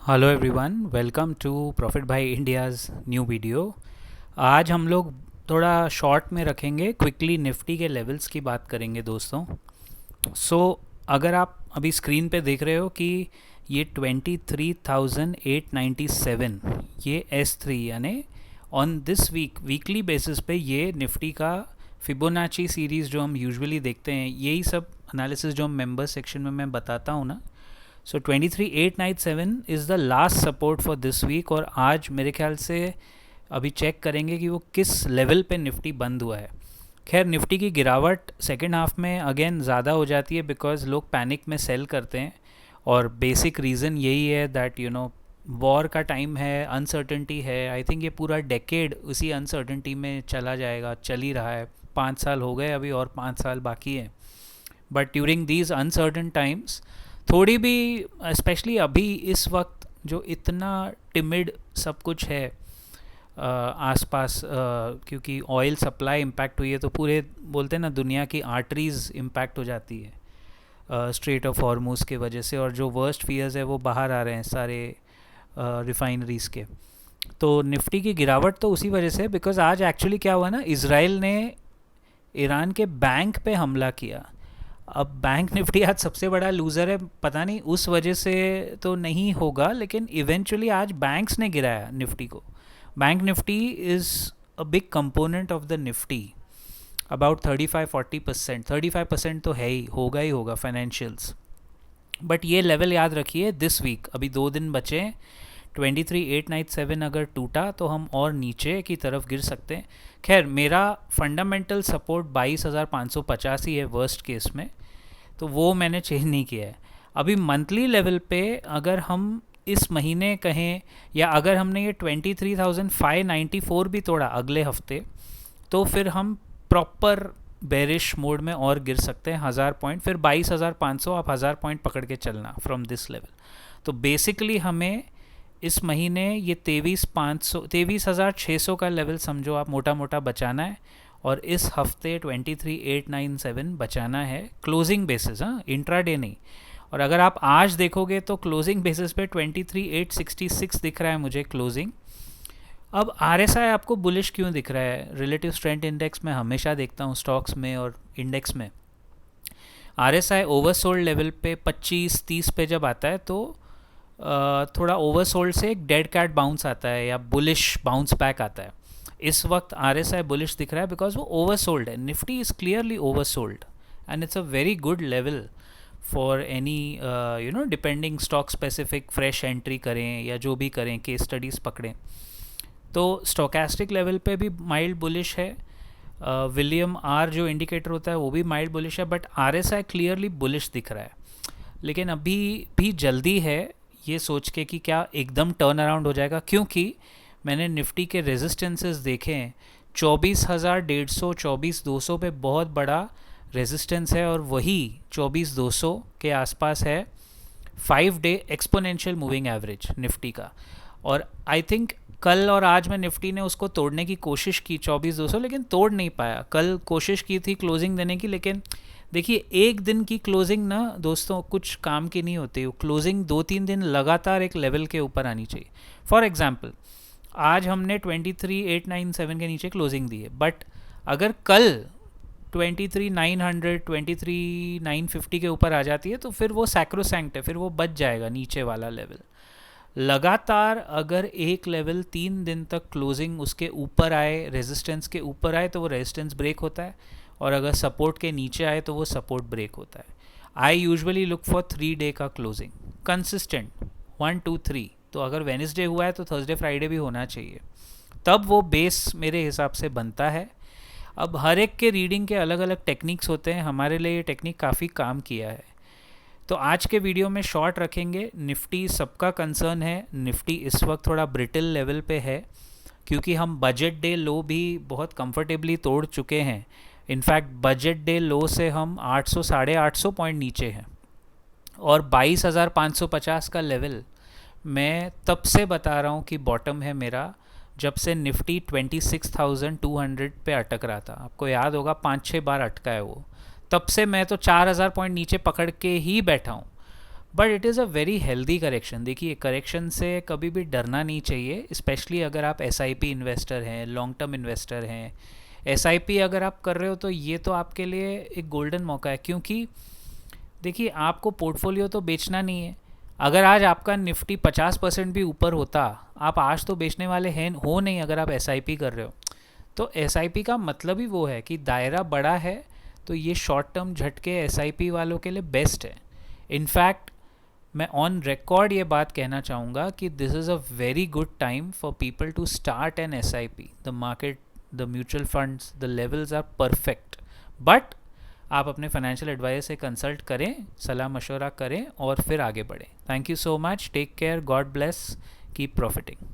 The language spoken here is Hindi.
Hello everyone, welcome to profit Bhai India's new video. आज हम लोग थोड़ा शॉर्ट में रखेंगे, क्विकली निफ्टी के लेवल्स की बात करेंगे दोस्तों। अगर आप अभी स्क्रीन पे देख रहे हो कि ये 23,897, ये S3 यानी ऑन दिस वीकली बेसिस पे ये निफ्टी का फिबोनाची सीरीज़ जो हम यूजुअली देखते हैं, यही सब एनालिसिस जो हम मेंबर सेक्शन में मैं बताता हूँ ना। So 23,897 is the last support for this week, और आज मेरे ख्याल से अभी चेक करेंगे कि वो किस लेवल पे निफ्टी बंद हुआ है। खैर, निफ्टी की गिरावट सेकेंड हाफ में अगेन ज़्यादा हो जाती है बिकॉज लोग पैनिक में सेल करते हैं, और बेसिक रीज़न यही है दैट वॉर का टाइम है, अनसर्टेनिटी है। आई थिंक ये पूरा डेकेड उसी अनसर्टेनिटी में चला जाएगा, चल ही रहा है। 5 साल हो गए अभी और 5 साल बाकी है। But during these uncertain times थोड़ी भी, स्पेशली अभी इस वक्त जो इतना टिमिड सब कुछ है आसपास, क्योंकि ऑयल सप्लाई इम्पैक्ट हुई है तो पूरे बोलते हैं ना दुनिया की आर्टरीज इम्पैक्ट हो जाती है स्ट्रेट ऑफ हॉर्मूज के वजह से, और जो वर्स्ट फियर्स है वो बाहर आ रहे हैं सारे रिफाइनरीज के। तो निफ्टी की गिरावट तो उसी वजह से, बिकॉज आज एक्चुअली क्या हुआ ना, इसराइल ने ईरान के बैंक पे हमला किया। अब बैंक निफ्टी आज सबसे बड़ा लूज़र है, पता नहीं उस वजह से तो नहीं होगा, लेकिन इवेंचुअली आज बैंक्स ने गिराया निफ्टी को। Bank Nifty is a big component of the Nifty, about 35-40%। 35% तो है ही होगा फाइनेंशियल्स। बट ये लेवल याद रखिए, दिस वीक अभी 2 दिन बचे हैं। 23,897 अगर टूटा तो हम और नीचे की तरफ गिर सकते हैं। खैर, मेरा फंडामेंटल सपोर्ट 22,550 ही है वर्स्ट केस में, तो वो मैंने चेंज नहीं किया है। अभी मंथली लेवल पे अगर हम इस महीने कहें, या अगर हमने ये 23,594 भी तोड़ा अगले हफ्ते, तो फिर हम प्रॉपर बेरिश मोड में और गिर सकते हैं 1000 पॉइंट। फिर 22,500, आप 1000 पॉइंट पकड़ के चलना फ्रॉम दिस लेवल। तो बेसिकली हमें इस महीने ये 23,600 का लेवल समझो आप मोटा मोटा बचाना है, और इस हफ्ते 23,897 बचाना है क्लोजिंग बेसिस, हाँ, इंट्राडे नहीं। और अगर आप आज देखोगे तो क्लोजिंग बेसिस पे 23,866 दिख रहा है मुझे क्लोजिंग। अब RSI आपको बुलिश क्यों दिख रहा है? रिलेटिव स्ट्रेंथ इंडेक्स में हमेशा देखता हूँ स्टॉक्स में और इंडेक्स में, RSI ओवरसोल्ड लेवल पे 25-30 पे जब आता है तो थोड़ा ओवरसोल्ड से एक डेड कैट बाउंस आता है या बुलिश बाउंस बैक आता है। इस वक्त RSI बुलिश दिख रहा है बिकॉज वो ओवरसोल्ड है। Nifty is clearly oversold and it's a very good level for any depending stock specific fresh entry करें या जो भी करें, केस स्टडीज़ पकड़ें। तो स्टोकेस्टिक लेवल पे भी माइल्ड बुलिश है, विलियम आर जो इंडिकेटर होता है वो भी माइल्ड बुलिश है, बट RSI क्लियरली बुलिश दिख रहा है। लेकिन अभी भी जल्दी है ये सोच के कि क्या एकदम टर्न अराउंड हो जाएगा, क्योंकि मैंने निफ्टी के रेजिस्टेंसेस देखे हैं। 24,150, 24,200 पे बहुत बड़ा रेजिस्टेंस है, और वही 24,200 के आसपास है 5 day exponential moving average Nifty का। और आई थिंक कल और आज में निफ्टी ने उसको तोड़ने की कोशिश की 24,200, लेकिन तोड़ नहीं पाया। कल कोशिश की थी क्लोजिंग देने की, लेकिन देखिए एक दिन की क्लोजिंग ना दोस्तों कुछ काम की नहीं होती। क्लोजिंग 2-3 दिन लगातार एक लेवल के ऊपर आनी चाहिए। फॉर एग्जांपल, आज हमने 23,897 के नीचे क्लोजिंग दी है, बट अगर कल 23,900, 23,950 के ऊपर आ जाती है तो फिर वो सैक्रोसैंक्ट है, फिर वो बच जाएगा नीचे वाला लेवल। लगातार अगर एक लेवल 3 दिन तक क्लोजिंग उसके ऊपर आए, रेजिस्टेंस के ऊपर आए, तो वो रेजिस्टेंस ब्रेक होता है, और अगर सपोर्ट के नीचे आए तो वो सपोर्ट ब्रेक होता है। I usually look for 3 day का क्लोजिंग कंसिस्टेंट, 1 2 3। तो अगर वेडनेसडे हुआ है तो थर्सडे फ्राइडे भी होना चाहिए, तब वो बेस मेरे हिसाब से बनता है। अब हर एक के रीडिंग के अलग अलग टेक्निक्स होते हैं, हमारे लिए ये टेक्निक काफ़ी काम किया है। तो आज के वीडियो में शॉर्ट रखेंगे। निफ्टी सबका कंसर्न है, निफ्टी इस वक्त थोड़ा ब्रिटल लेवल पे है, क्योंकि हम बजट डे लो भी बहुत कंफर्टेबली तोड़ चुके हैं। इनफैक्ट बजट डे लो से हम 800 850 पॉइंट नीचे हैं, और 22,550 का लेवल मैं तब से बता रहा हूँ कि बॉटम है मेरा, जब से निफ्टी 26,200 पे अटक रहा था। आपको याद होगा 5-6 बार अटका है वो, तब से मैं तो 4,000 पॉइंट नीचे पकड़ के ही बैठा हूँ। But it is a very healthy correction. देखिए करेक्शन से कभी भी डरना नहीं चाहिए, स्पेशली अगर आप एस इन्वेस्टर हैं, लॉन्ग टर्म इन्वेस्टर हैं। एस अगर आप कर रहे हो तो ये तो आपके लिए एक गोल्डन मौका है, क्योंकि देखिए आपको पोर्टफोलियो तो बेचना नहीं है। अगर आज आपका निफ्टी 50% भी ऊपर होता, आप आज तो बेचने वाले हैं हो नहीं अगर आप एस कर रहे हो। तो एस का मतलब ही वो है कि दायरा बड़ा है, तो ये शॉर्ट टर्म झटके एस वालों के लिए बेस्ट है। इनफैक्ट मैं ऑन रिकॉर्ड ये बात कहना चाहूँगा कि this is a very good time for people to start in as the market, the mutual funds, the levels are perfect. But आप अपने फाइनेंशियल एडवाइजर से कंसल्ट करें, सलाह मशवरा करें और फिर आगे बढ़ें। Thank you so much, take care, God bless, keep profiting.